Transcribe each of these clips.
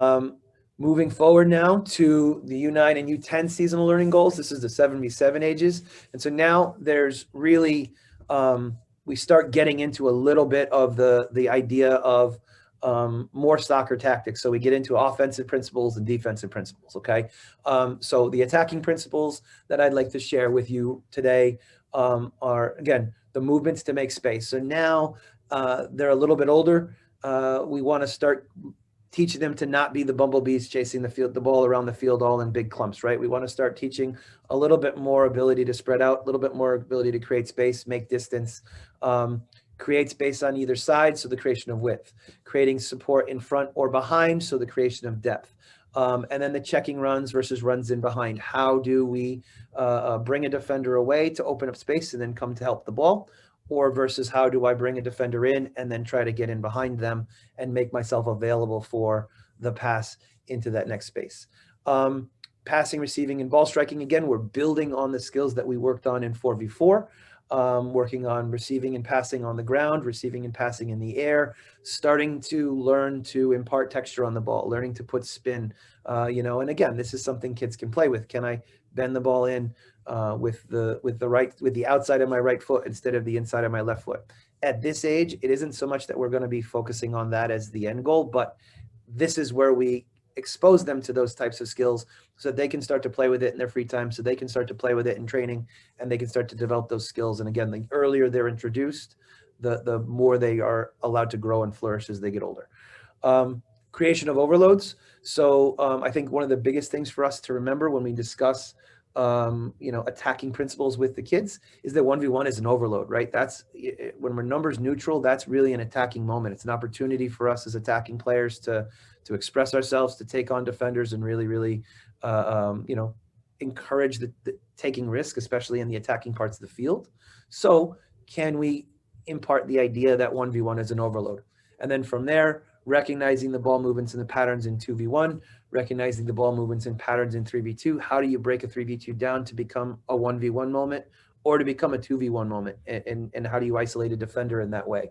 Um, Moving forward now to the U9 and U10 seasonal learning goals. This is the 7v7 ages. And so now there's really, we start getting into a little bit of the idea of more soccer tactics. So we get into offensive principles and defensive principles, okay? So the attacking principles that I'd like to share with you today are, again, the movements to make space. So now they're a little bit older. We want to start teaching them to not be the bumblebees chasing the ball around the field all in big clumps, right? We want to start teaching a little bit more ability to spread out, a little bit more ability to create space, make distance, create space on either side, so the creation of width, creating support in front or behind, so the creation of depth. And then the checking runs versus runs in behind. How do we bring a defender away to open up space and then come to help the ball? Or versus how do I bring a defender in and then try to get in behind them and make myself available for the pass into that next space. Passing, receiving, and ball striking, again, we're building on the skills that we worked on in 4v4, working on receiving and passing on the ground, receiving and passing in the air, starting to learn to impart texture on the ball, learning to put spin, and again, this is something kids can play with. Can I bend the ball in with the outside of my right foot instead of the inside of my left foot? At this age, it isn't so much that we're going to be focusing on that as the end goal, but this is where we expose them to those types of skills so that they can start to play with it in their free time, so they can start to play with it in training, and they can start to develop those skills. And again, the earlier they're introduced, the more they are allowed to grow and flourish as they get older. Creation of overloads. So I think one of the biggest things for us to remember when we discuss attacking principles with the kids is that 1v1 is an overload, right? That's when we're numbers neutral, that's really an attacking moment. It's an opportunity for us as attacking players to express ourselves, to take on defenders and really encourage the taking risk, especially in the attacking parts of the field. So can we impart the idea that 1v1 is an overload? And then from there, recognizing the ball movements and the patterns in 2v1, recognizing the ball movements and patterns in 3v2. How do you break a 3v2 down to become a 1v1 moment or to become a 2v1 moment? And how do you isolate a defender in that way?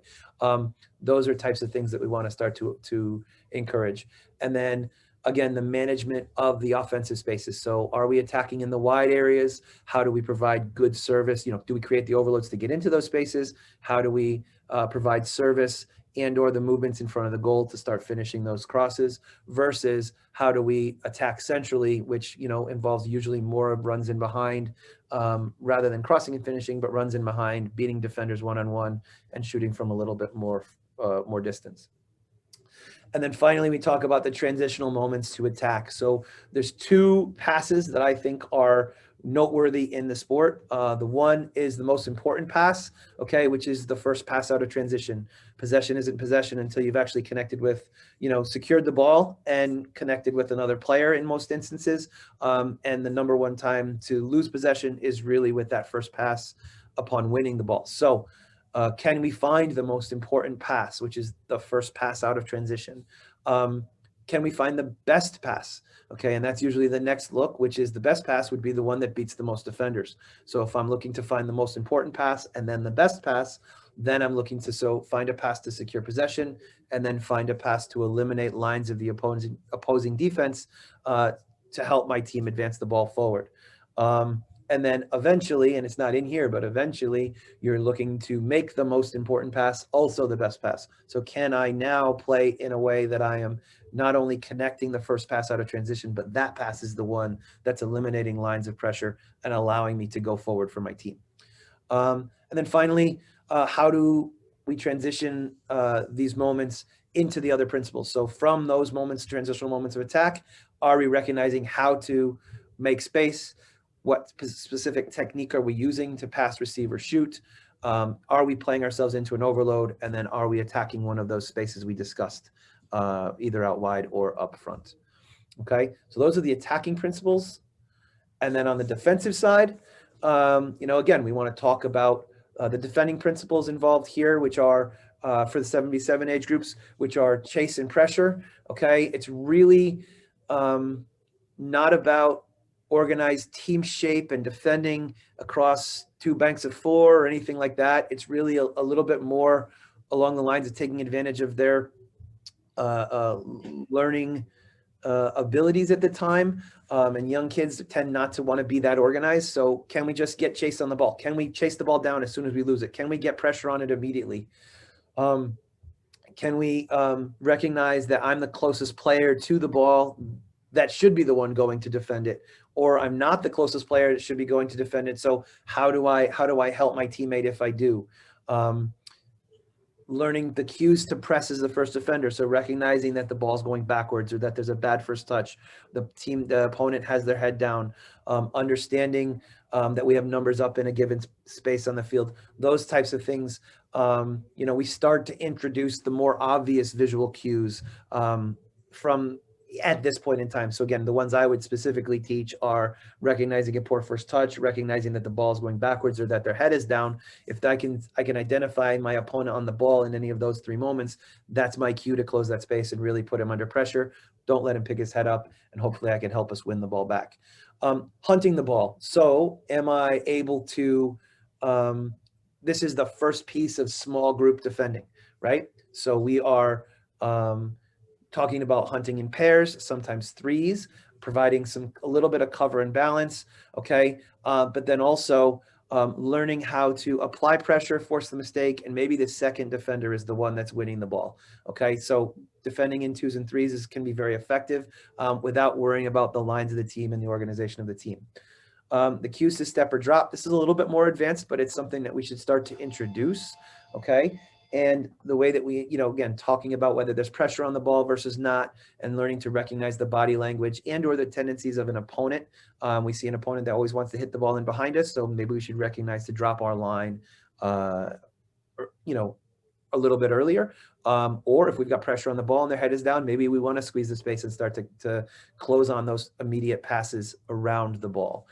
Those are types of things that we want to start to encourage. And then again, the management of the offensive spaces. So are we attacking in the wide areas? How do we provide good service? Do we create the overloads to get into those spaces? How do we provide service and or the movements in front of the goal to start finishing those crosses, versus how do we attack centrally, which involves usually more runs in behind rather than crossing and finishing, but runs in behind, beating defenders one-on-one and shooting from a little bit more distance. And then finally, we talk about the transitional moments to attack. So there's two passes that I think are noteworthy in the sport. The one is the most important pass, okay, which is the first pass out of transition. Possession isn't possession until you've actually connected with, secured the ball and connected with another player in most instances. And the number one time to lose possession is really with that first pass upon winning the ball. So can we find the most important pass, which is the first pass out of transition? Can we find the best pass? Okay, and that's usually the next look, which is the best pass would be the one that beats the most defenders. So if I'm looking to find the most important pass and then the best pass, then I'm looking to find a pass to secure possession and then find a pass to eliminate lines of the opposing defense to help my team advance the ball forward. And then eventually, and it's not in here, but eventually you're looking to make the most important pass also the best pass. So can I now play in a way that I am not only connecting the first pass out of transition, but that pass is the one that's eliminating lines of pressure and allowing me to go forward for my team. And then finally, how do we transition these moments into the other principles? So from those moments, transitional moments of attack, are we recognizing how to make space? What specific technique are we using to pass, receive, or shoot? Are we playing ourselves into an overload? And then are we attacking one of those spaces we discussed, either out wide or up front? Okay, so those are the attacking principles. And then on the defensive side, again, we want to talk about the defending principles involved here, which are for the 7v7 age groups, which are chase and pressure. Okay, it's really not about organized team shape and defending across two banks of four or anything like that. It's really a little bit more along the lines of taking advantage of their learning abilities at the time, and young kids tend not to want to be that organized. So can we just get chased on the ball? Can we chase the ball down as soon as we lose it? Can we get pressure on it immediately? Can we recognize that I'm the closest player to the ball that should be the one going to defend it, or I'm not the closest player that should be going to defend it? So how do I help my teammate if I do? Learning the cues to press as the first defender. So recognizing that the ball's going backwards or that there's a bad first touch, the opponent has their head down, understanding that we have numbers up in a given space on the field, those types of things. We start to introduce the more obvious visual cues from at this point in time. So again, the ones I would specifically teach are recognizing a poor first touch, recognizing that the ball is going backwards or that their head is down. If I can identify my opponent on the ball in any of those three moments, that's my cue to close that space and really put him under pressure. Don't let him pick his head up, and hopefully I can help us win the ball back. Hunting the ball. So am I able to, this is the first piece of small group defending, right? So we are, talking about hunting in pairs, sometimes threes, providing a little bit of cover and balance, okay? But then also learning how to apply pressure, force the mistake, and maybe the second defender is the one that's winning the ball, okay? So defending in twos and threes can be very effective without worrying about the lines of the team and the organization of the team. The cues to step or drop, this is a little bit more advanced, but it's something that we should start to introduce, okay? And the way that we, again, talking about whether there's pressure on the ball versus not, and learning to recognize the body language and or the tendencies of an opponent. We see an opponent that always wants to hit the ball in behind us, so maybe we should recognize to drop our line, a little bit earlier. Or if we've got pressure on the ball and their head is down, maybe we want to squeeze the space and start to close on those immediate passes around the ball.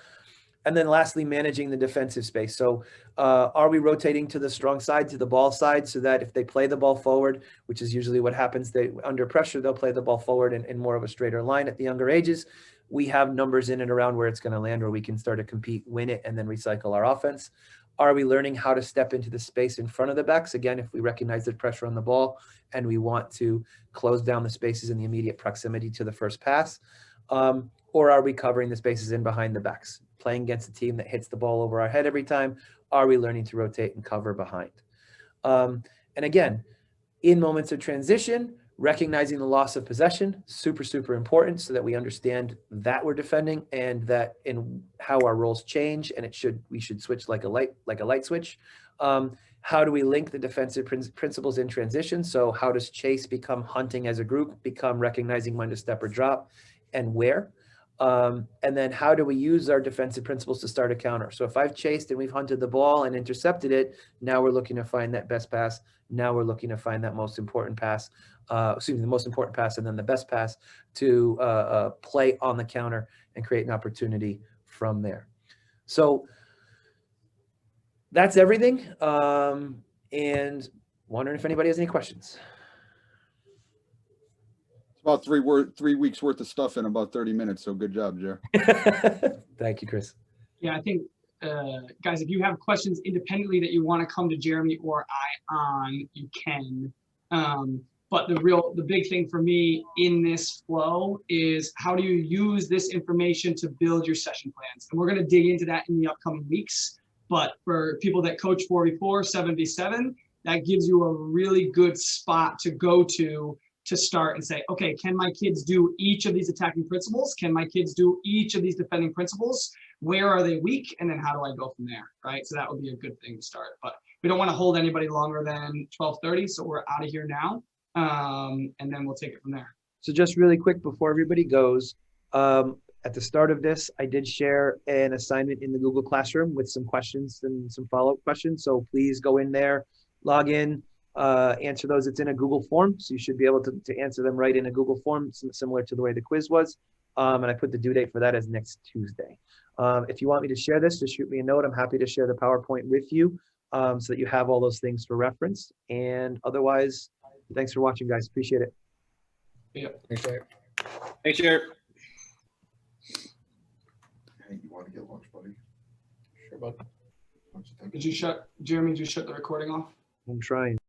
And then lastly, managing the defensive space. So are we rotating to the strong side, to the ball side, so that if they play the ball forward, which is usually what happens, under pressure, they'll play the ball forward in more of a straighter line at the younger ages. We have numbers in and around where it's going to land, where we can start to compete, win it, and then recycle our offense. Are we learning how to step into the space in front of the backs? Again, if we recognize the pressure on the ball and we want to close down the spaces in the immediate proximity to the first pass, or are we covering the spaces in behind the backs? Playing against a team that hits the ball over our head every time, are we learning to rotate and cover behind? And again, in moments of transition, recognizing the loss of possession, super, super important, so that we understand that we're defending and that in how our roles change, and we should switch like a light switch. How do we link the defensive principles in transition? So how does chase become hunting as a group, become recognizing when to step or drop and where? And then how do we use our defensive principles to start a counter? So if I've chased and we've hunted the ball and intercepted it, now we're looking to find that best pass. Now we're looking to find that most important pass, the most important pass and then the best pass to play on the counter and create an opportunity from there. So that's everything. And wondering if anybody has any questions. About 3 weeks worth of stuff in about 30 minutes. So good job, Jer. Thank you, Chris. Yeah, I think, guys, if you have questions independently that you want to come to Jeremy or I on, you can. But the big thing for me in this flow is how do you use this information to build your session plans? And we're going to dig into that in the upcoming weeks. But for people that coach 4v4, 7v7, that gives you a really good spot to go to start and say, okay, can my kids do each of these attacking principles? Can my kids do each of these defending principles? Where are they weak? And then how do I go from there, right? So that would be a good thing to start. But we don't want to hold anybody longer than 12:30, so we're out of here now. And then we'll take it from there. So just really quick before everybody goes, at the start of this, I did share an assignment in the Google Classroom with some questions and some follow-up questions. So please go in there, log in, answer those. It's in a Google form, so you should be able to answer them right in a Google form, similar to the way the quiz was. And I put the due date for that as next Tuesday. If you want me to share this, just shoot me a note. I'm happy to share the PowerPoint with you so that you have all those things for reference. And otherwise, thanks for watching, guys. Appreciate it. Yeah. Thanks, Jared. Thanks, Jer. Hey, you want to get lunch, buddy? Sure, bud. Jeremy, did you shut the recording off? I'm trying.